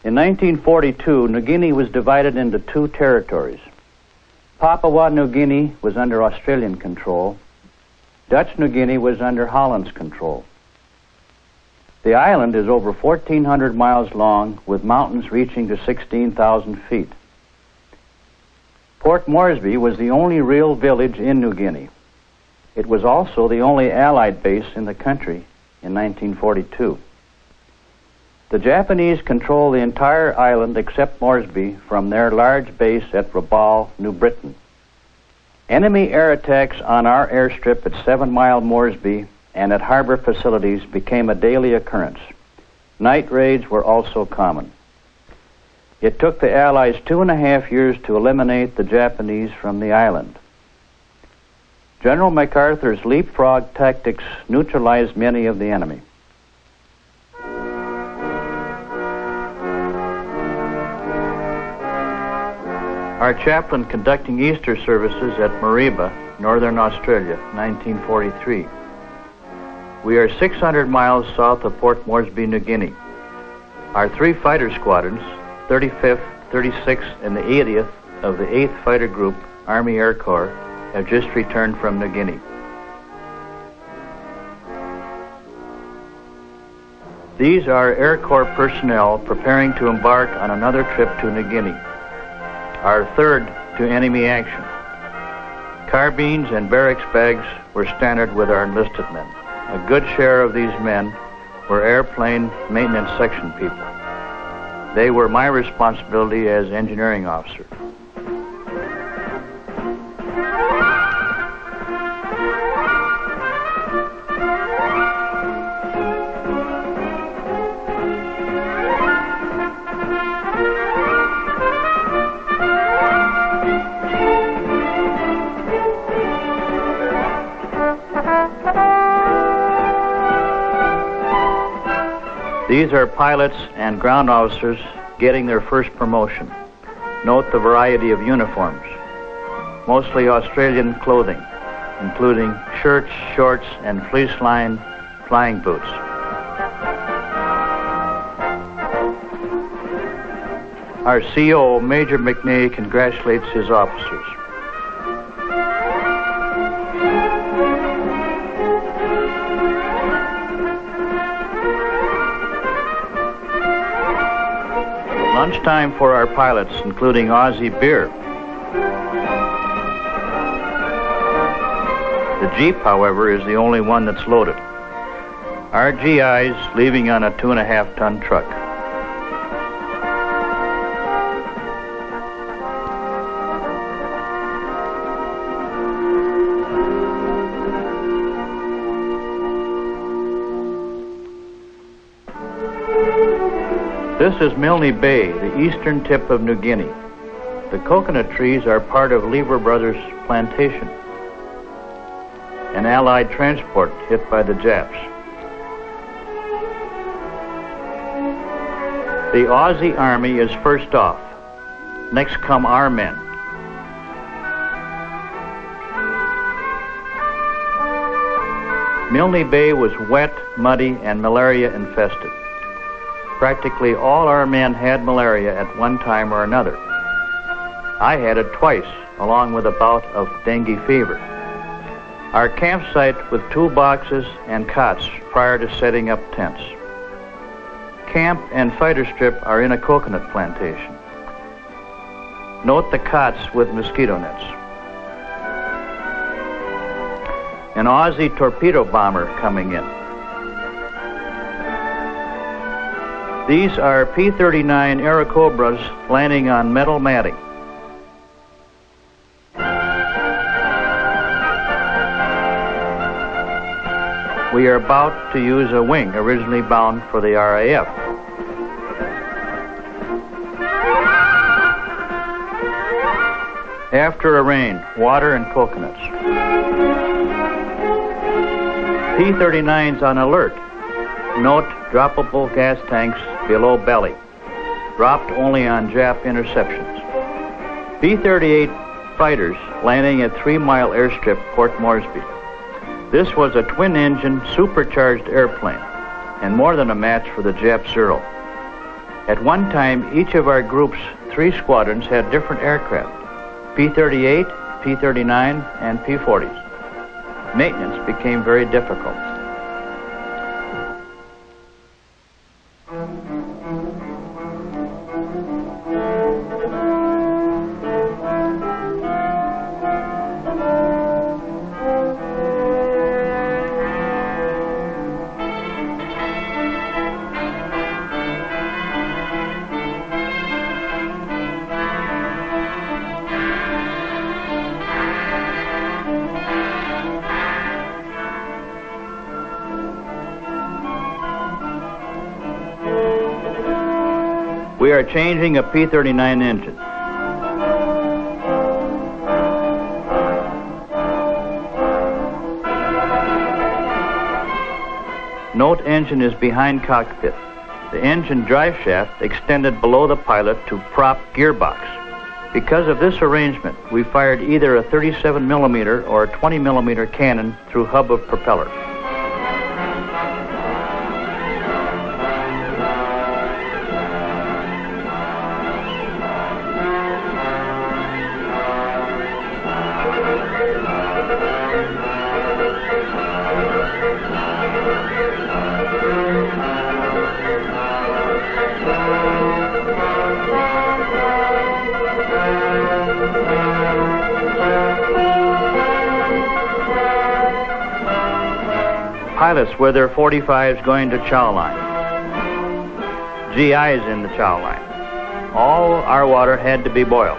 In 1942, New Guinea was divided into two territories. Papua New Guinea was under Australian control. Dutch New Guinea was under Holland's control. The island is over 1,400 miles long, with mountains reaching to 16,000 feet. Port Moresby was the only real village in New Guinea. It was also the only Allied base in the country in 1942. The Japanese control the entire island except Moresby from their large base at Rabaul, New Britain. Enemy air attacks on our airstrip at 7 Mile Moresby and at harbor facilities became a daily occurrence. Night raids were also common. It took the Allies 2.5 years to eliminate the Japanese from the island. General MacArthur's leapfrog tactics neutralized many of the enemy. Our chaplain conducting Easter services at Mariba, Northern Australia, 1943. We are 600 miles south of Port Moresby, New Guinea. Our 3 fighter squadrons, 35th, 36th, and the 80th of the 8th Fighter Group, Army Air Corps, have just returned from New Guinea. These are Air Corps personnel preparing to embark on another trip to New Guinea, our third to enemy action. Carbines and barracks bags were standard with our enlisted men. A good share of these men were airplane maintenance section people. They were my responsibility as engineering officer. These are pilots and ground officers getting their first promotion. Note the variety of uniforms. Mostly Australian clothing, including shirts, shorts, and fleece-lined flying boots. Our CO, Major McNay, congratulates his officers. Lunchtime for our pilots, including Aussie beer. The Jeep, however, is the only one that's loaded. Our GIs leaving on a 2.5-ton truck. This is Milne Bay, the eastern tip of New Guinea. The coconut trees are part of Lever Brothers' plantation, an Allied transport hit by the Japs. The Aussie Army is first off. Next come our men. Milne Bay was wet, muddy, and malaria infested. Practically all our men had malaria at one time or another. I had it twice, along with a bout of dengue fever. Our campsite with toolboxes and cots prior to setting up tents. Camp and fighter strip are in a coconut plantation. Note the cots with mosquito nets. An Aussie torpedo bomber coming in. These are P-39 Airacobras landing on metal matting. We are about to use a wing originally bound for the RAF. After a rain, water and coconuts. P-39's on alert. Note droppable gas tanks below belly. Dropped only on Jap interceptions. B-38 fighters landing at 3 Mile Airstrip, Port Moresby. This was a twin-engine, supercharged airplane, and more than a match for the Jap Zero. At one time, each of our group's 3 squadrons had different aircraft, P-38, P-39, and P-40s. Maintenance became very difficult. We are changing a P-39 engine. Note engine is behind cockpit. The engine drive shaft extended below the pilot to prop gearbox. Because of this arrangement, we fired either a 37 millimeter or a 20 millimeter cannon through hub of propeller. Pilots with their 45s going to chow line. GIs in the chow line. All our water had to be boiled.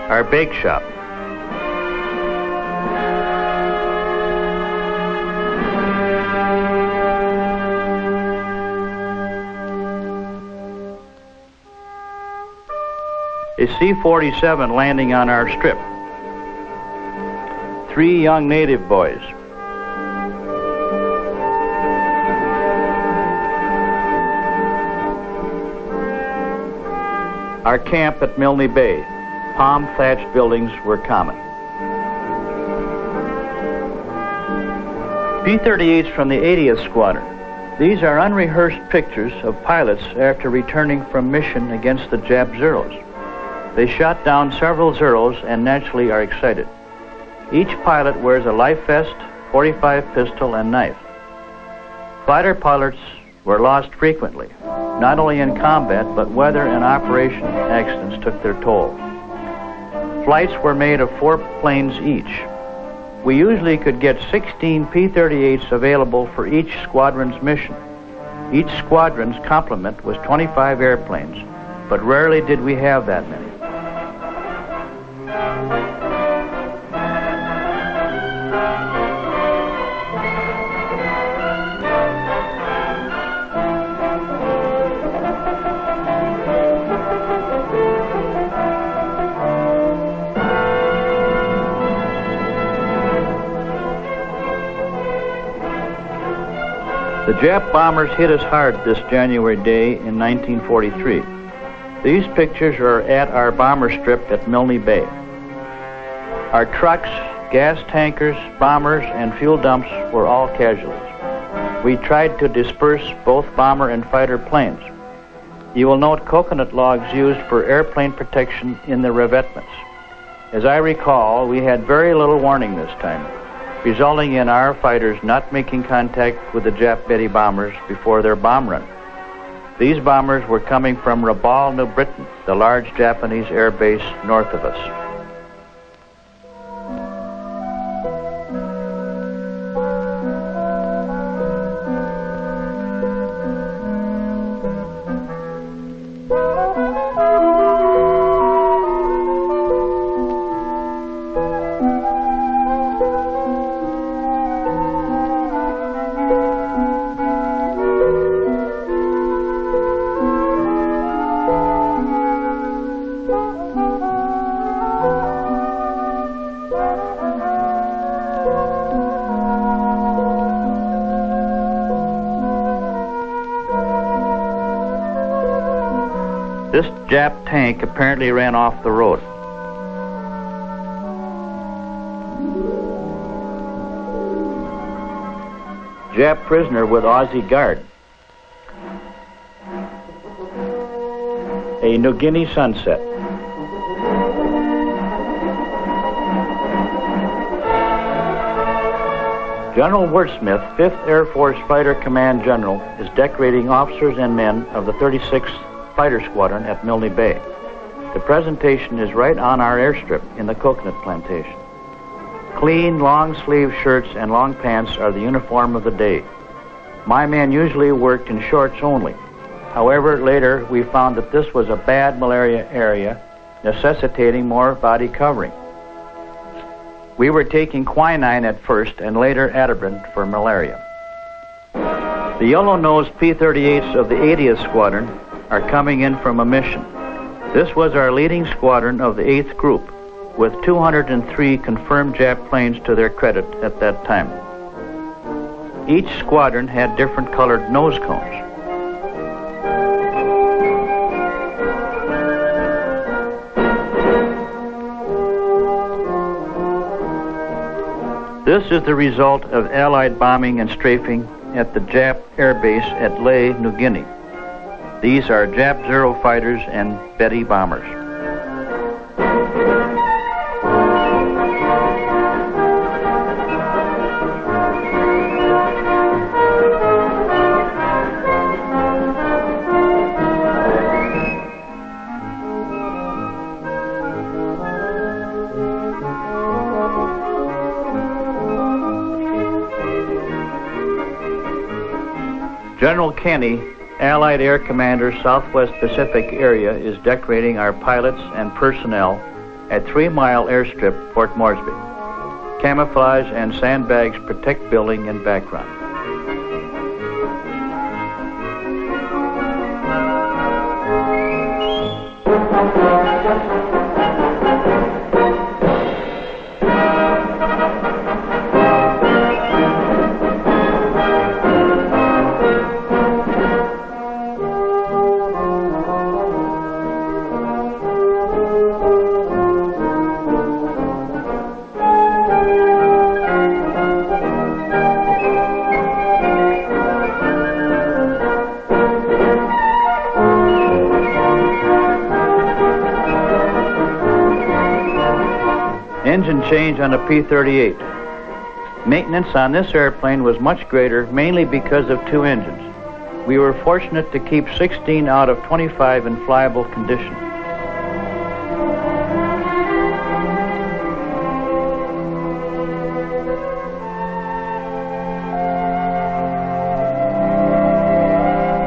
Our bake shop. A C-47 landing on our strip. 3 young native boys. Our camp at Milne Bay. Palm-thatched buildings were common. P-38s from the 80th Squadron. These are unrehearsed pictures of pilots after returning from mission against the Jap Zeros. They shot down several Zeros and naturally are excited. Each pilot wears a life vest, 45 pistol, and knife. Fighter pilots were lost frequently. Not only in combat, but weather and operation accidents took their toll. Flights were made of 4 planes each. We usually could get 16 P-38s available for each squadron's mission. Each squadron's complement was 25 airplanes, but rarely did we have that many. The Jap bombers hit us hard this January day in 1943. These pictures are at our bomber strip at Milne Bay. Our trucks, gas tankers, bombers, and fuel dumps were all casualties. We tried to disperse both bomber and fighter planes. You will note coconut logs used for airplane protection in the revetments. As I recall, we had very little warning this time, resulting in our fighters not making contact with the Jap Betty bombers before their bomb run. These bombers were coming from Rabaul, New Britain, the large Japanese air base north of us. This Jap tank apparently ran off the road. Jap prisoner with Aussie guard. A New Guinea sunset. General Wordsmith, 5th Air Force Fighter Command General, is decorating officers and men of the 36th Fighter Squadron at Milne Bay. The presentation is right on our airstrip in the coconut plantation. Clean, long-sleeve shirts and long pants are the uniform of the day. My men usually worked in shorts only. However, later we found that this was a bad malaria area, necessitating more body covering. We were taking quinine at first and later Adelphi for malaria. The yellow-nosed P-38s of the 80th Squadron are coming in from a mission. This was our leading squadron of the 8th Group, with 203 confirmed Jap planes to their credit at that time. Each squadron had different colored nose cones. This is the result of Allied bombing and strafing at the Jap air base at Lae, New Guinea. These are Jap Zero fighters and Betty bombers. General Kenny, Allied Air Commander, Southwest Pacific Area, is decorating our pilots and personnel at 3 Mile Airstrip, Port Moresby. Camouflage and sandbags protect building and background. Engine change on a P-38. Maintenance on this airplane was much greater, mainly because of 2 engines. We were fortunate to keep 16 out of 25 in flyable condition.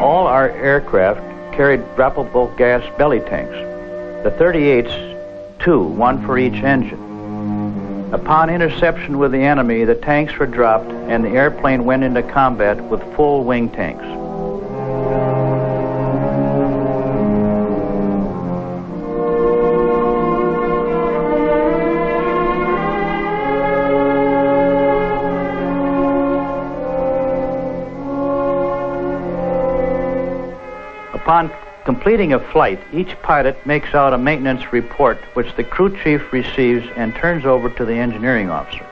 All our aircraft carried droppable gas belly tanks. The 38s, 2, one for each engine. Upon interception with the enemy, the tanks were dropped and the airplane went into combat with full wing tanks. Upon completing a flight, each pilot makes out a maintenance report which the crew chief receives and turns over to the engineering officer.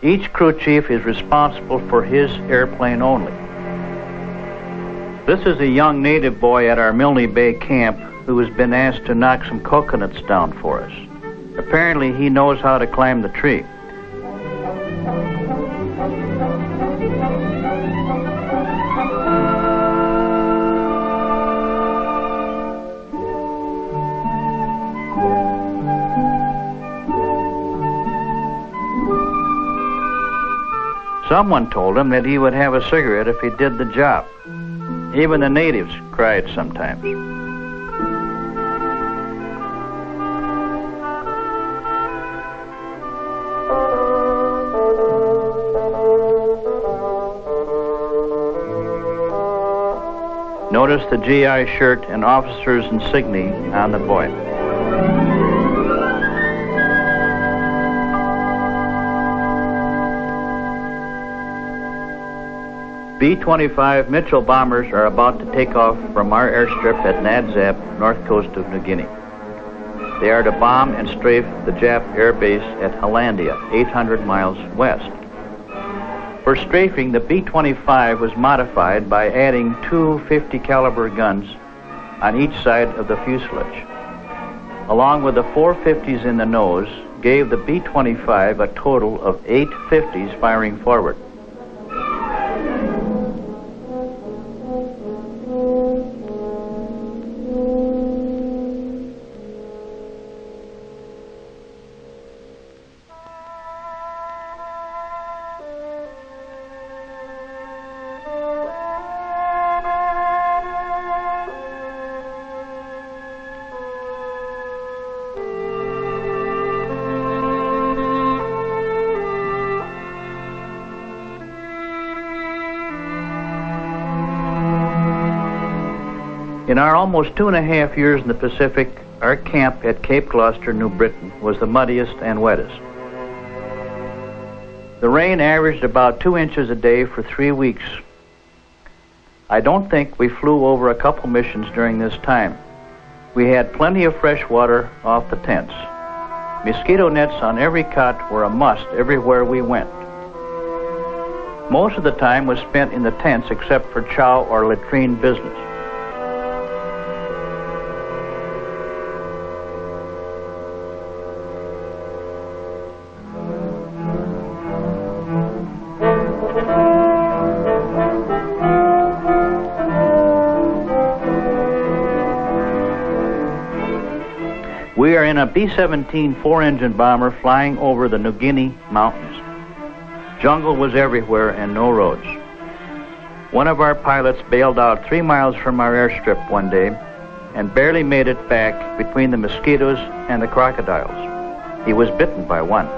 Each crew chief is responsible for his airplane only. This is a young native boy at our Milne Bay camp who has been asked to knock some coconuts down for us. Apparently he knows how to climb the tree. Someone told him that he would have a cigarette if he did the job. Even the natives cried sometimes. Notice the GI shirt and officer's insignia on the boy. B-25 Mitchell bombers are about to take off from our airstrip at Nadzab, north coast of New Guinea. They are to bomb and strafe the Jap air base at Hollandia, 800 miles west. For strafing, the B-25 was modified by adding 2 50 caliber guns on each side of the fuselage, along with the 450s in the nose, gave the B-25 a total of 8 50s firing forward. In our almost 2.5 years in the Pacific, our camp at Cape Gloucester, New Britain, was the muddiest and wettest. The rain averaged about 2 inches a day for 3 weeks. I don't think we flew over a couple missions during this time. We had plenty of fresh water off the tents. Mosquito nets on every cot were a must everywhere we went. Most of the time was spent in the tents except for chow or latrine business. We are in a B-17 4-engine bomber flying over the New Guinea mountains. Jungle was everywhere and no roads. One of our pilots bailed out 3 miles from our airstrip one day and barely made it back between the mosquitoes and the crocodiles. He was bitten by one.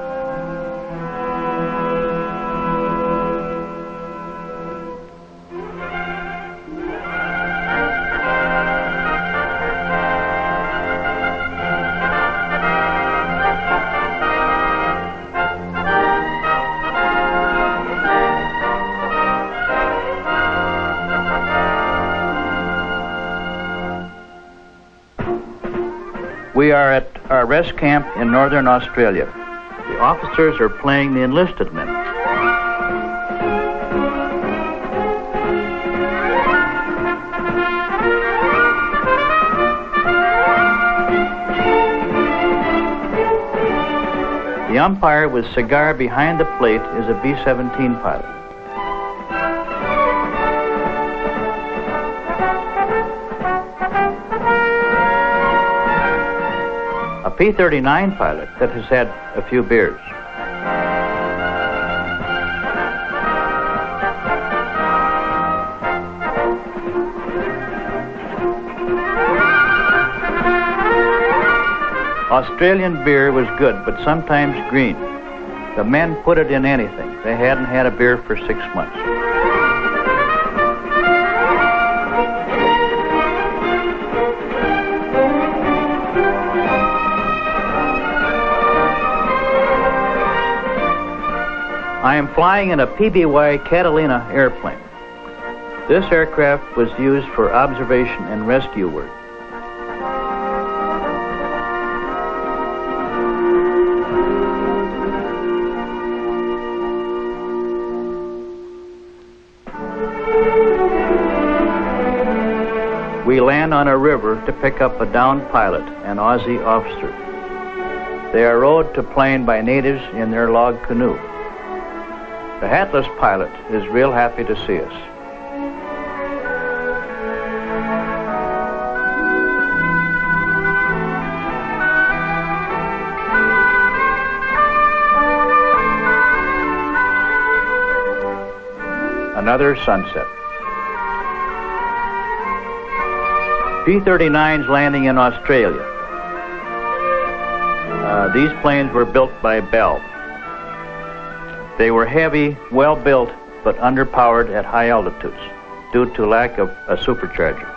We are at our rest camp in northern Australia. The officers are playing the enlisted men. The umpire with cigar behind the plate is a B-17 pilot. P-39 pilot that has had a few beers. Australian beer was good, but sometimes green. The men put it in anything. They hadn't had a beer for 6 months. I am flying in a PBY Catalina airplane. This aircraft was used for observation and rescue work. We land on a river to pick up a downed pilot, an Aussie officer. They are rowed to plane by natives in their log canoe. The hatless pilot is real happy to see us. Another sunset. P-39s landing in Australia. These planes were built by Bell. They were heavy, well-built, but underpowered at high altitudes due to lack of a supercharger.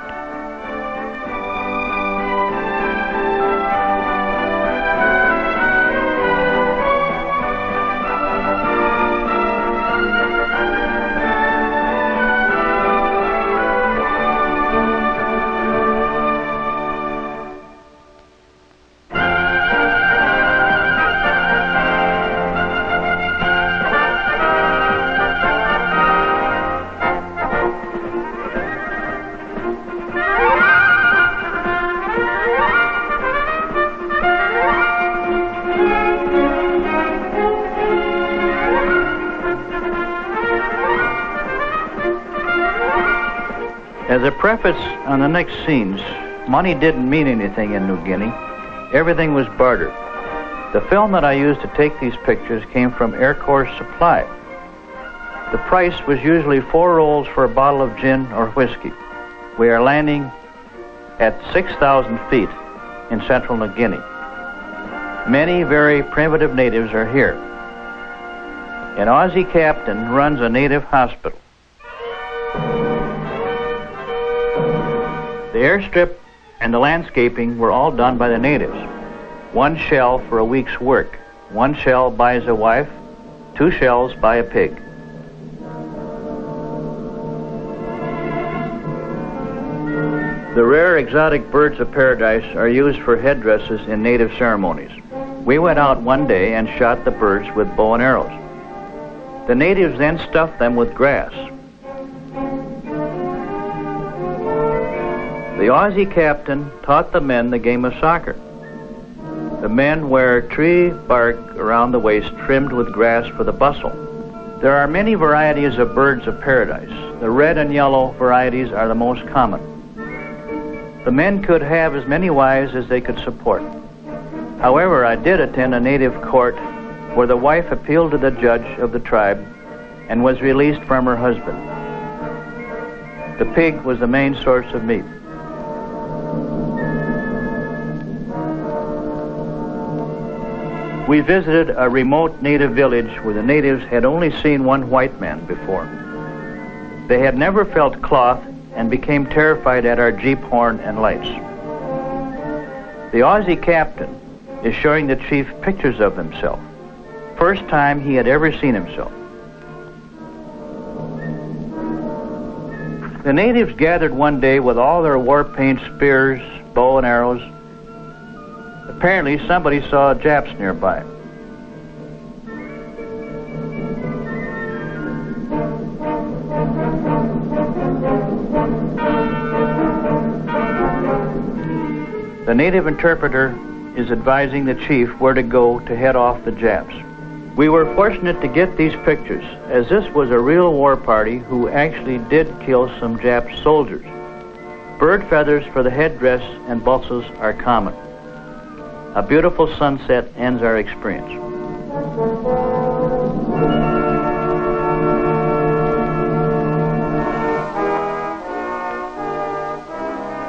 a preface on the next scenes, money didn't mean anything in New Guinea. Everything was barter. The film that I used to take these pictures came from Air Corps Supply. The price was usually 4 rolls for a bottle of gin or whiskey. We are landing at 6,000 feet in central New Guinea. Many very primitive natives are here. An Aussie captain runs a native hospital. The airstrip and the landscaping were all done by the natives. 1 shell for a week's work. 1 shell buys a wife, 2 shells buy a pig. The rare exotic birds of paradise are used for headdresses in native ceremonies. We went out one day and shot the birds with bow and arrows. The natives then stuffed them with grass. The Aussie captain taught the men the game of soccer. The men wear tree bark around the waist trimmed with grass for the bustle. There are many varieties of birds of paradise. The red and yellow varieties are the most common. The men could have as many wives as they could support. However, I did attend a native court where the wife appealed to the judge of the tribe and was released from her husband. The pig was the main source of meat. We visited a remote native village where the natives had only seen one white man before. They had never felt cloth and became terrified at our jeep horn and lights. The Aussie captain is showing the chief pictures of himself. First time he had ever seen himself. The natives gathered one day with all their war paint, spears, bow and arrows. Apparently somebody saw Japs nearby. The native interpreter is advising the chief where to go to head off the Japs. We were fortunate to get these pictures, as this was a real war party who actually did kill some Jap soldiers. Bird feathers for the headdress and bustles are common. A beautiful sunset ends our experience.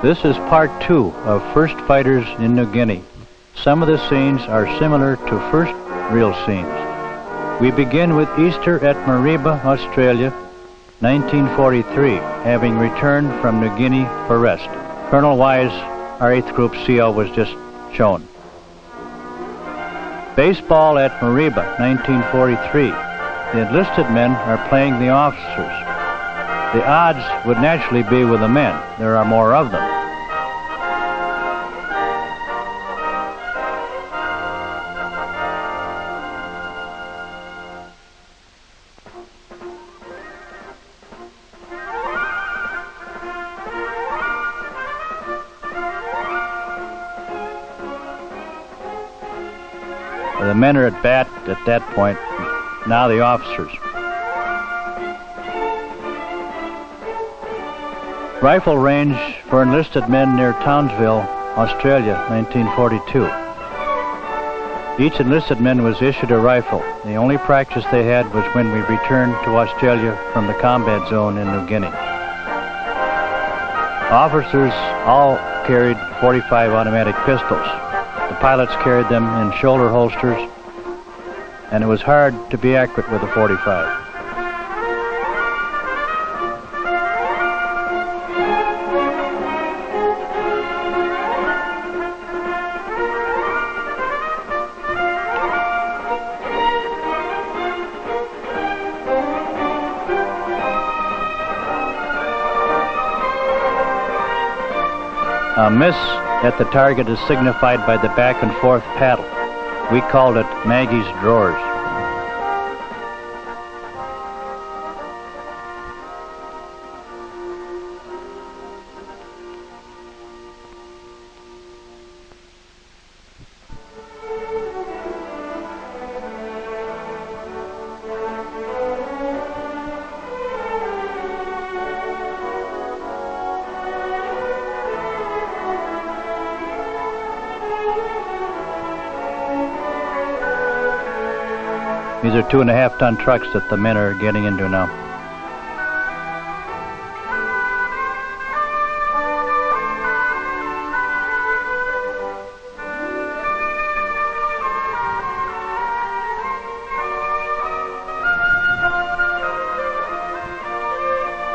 This is part 2 of First Fighters in New Guinea. Some of the scenes are similar to first real scenes. We begin with Easter at Mariba, Australia, 1943, having returned from New Guinea for rest. Colonel Wise, our 8th Group CO, was just shown. Baseball at Mariba, 1943. The enlisted men are playing the officers. The odds would naturally be with the men. There are more of them. The men are at bat at that point, now the officers. Rifle range for enlisted men near Townsville, Australia, 1942. Each enlisted man was issued a rifle. The only practice they had was when we returned to Australia from the combat zone in New Guinea. Officers all carried 45 automatic pistols. The pilots carried them in shoulder holsters, and it was hard to be accurate with a 45. A miss at the target is signified by the back and forth paddle. We called it Maggie's drawers. These are 2.5-ton trucks that the men are getting into now.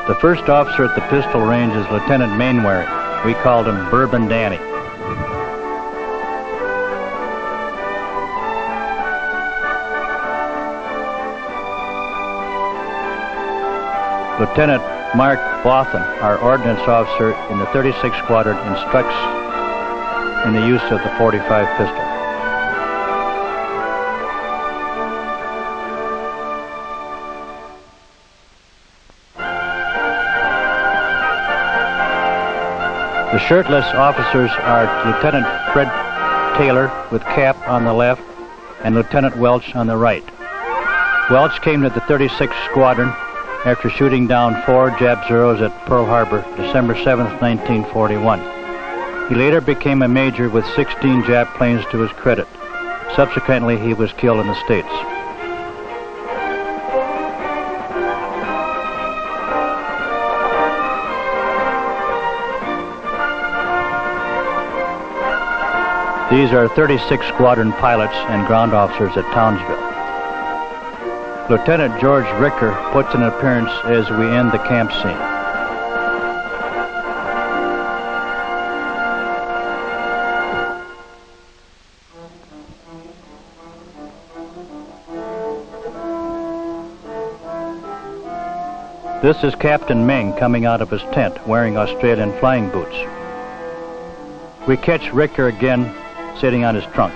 The first officer at the pistol range is Lieutenant Mainwaring. We called him Bourbon Danny. Lieutenant Mark Bothan, our ordnance officer in the 36th Squadron, instructs in the use of the .45 pistol. The shirtless officers are Lieutenant Fred Taylor with cap on the left and Lieutenant Welch on the right. Welch came to the 36th Squadron after shooting down 4 Jap Zeros at Pearl Harbor, December 7, 1941. He later became a major with 16 Jap planes to his credit. Subsequently, he was killed in the States. These are 36th Squadron pilots and ground officers at Townsville. Lieutenant George Ricker puts an appearance as we end the camp scene. This is Captain Ming coming out of his tent wearing Australian flying boots. We catch Ricker again sitting on his trunk.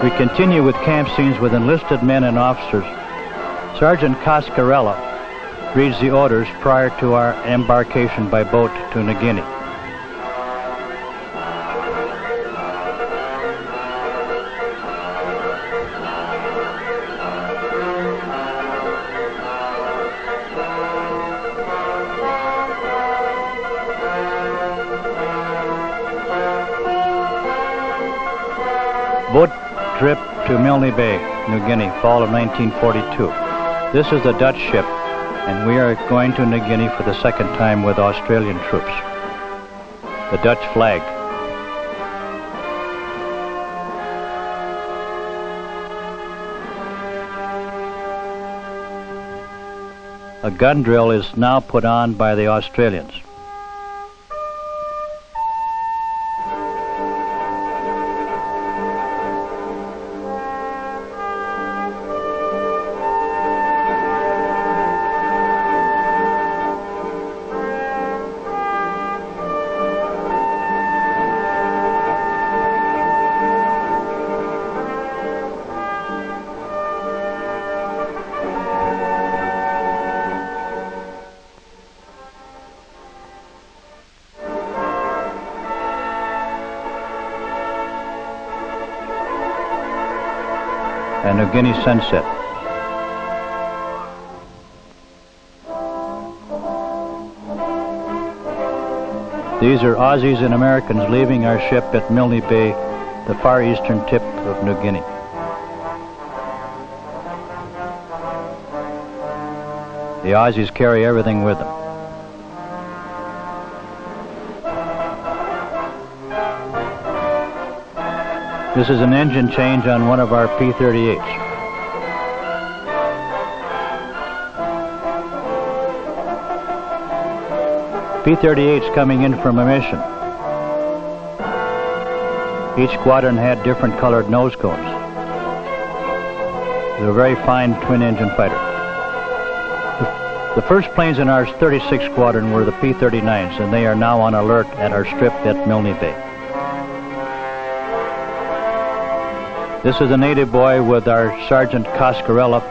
We continue with camp scenes with enlisted men and officers. Sergeant Cascarella reads the orders prior to our embarkation by boat to New Guinea. Boat trip to Milne Bay, New Guinea, fall of 1942. This is the Dutch ship, and we are going to New Guinea for the second time with Australian troops. The Dutch flag. A gun drill is now put on by the Australians. And New Guinea sunset. These are Aussies and Americans leaving our ship at Milne Bay, the far eastern tip of New Guinea. The Aussies carry everything with them. This is an engine change on one of our P-38s. P-38s coming in from a mission. Each squadron had different colored nose cones. It was a very fine twin-engine fighter. The first planes in our 36th Squadron were the P-39s, and they are now on alert at our strip at Milne Bay. This is a native boy with our Sergeant Coscarella.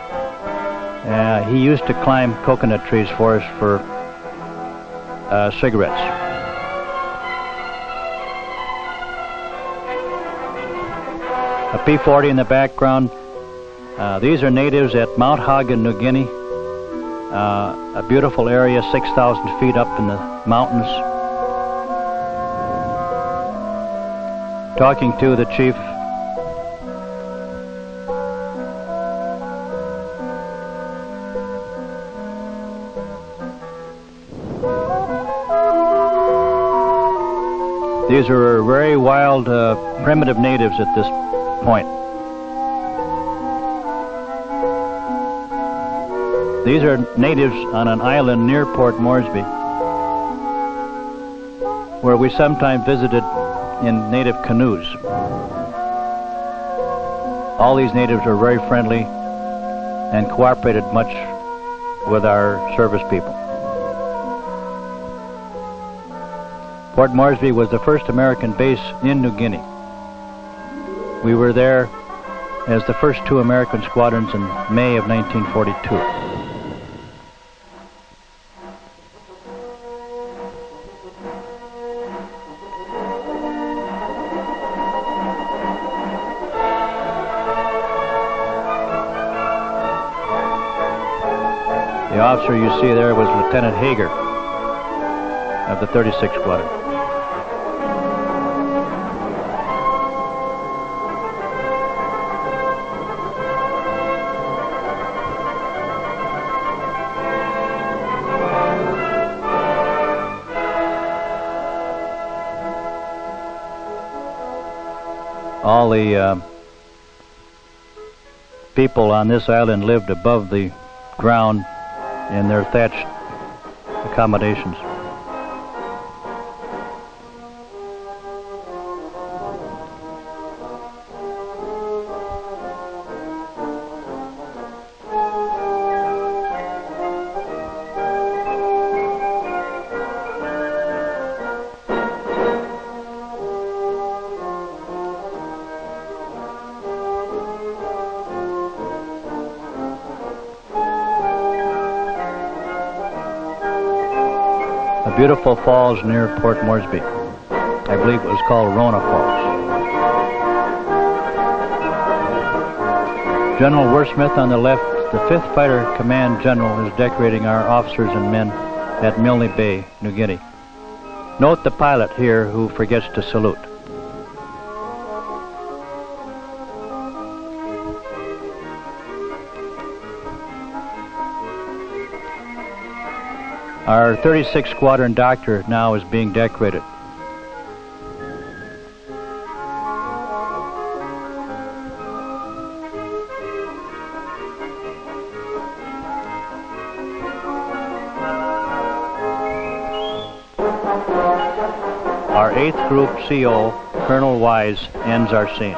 He used to climb coconut trees for us for cigarettes. A P-40 in the background. These are natives at Mount Hogg in New Guinea. A beautiful area, 6,000 feet up in the mountains. Talking to the chief. These are very wild, primitive natives at this point. These are natives on an island near Port Moresby, where we sometimes visited in native canoes. All these natives are very friendly and cooperated much with our service people. Port Moresby was the first American base in New Guinea. We were there as the first 2 American squadrons in May of 1942. The officer you see there was Lieutenant Hager of the 36th Squadron. All the people on this island lived above the ground in their thatched accommodations. Beautiful falls near Port Moresby. I believe it was called Rona Falls. General Wordsmith on the left, the 5th Fighter Command General, is decorating our officers and men at Milne Bay, New Guinea. Note the pilot here who forgets to salute. Our 36th Squadron doctor now is being decorated. Our 8th Group CO, Colonel Wise, ends our scene.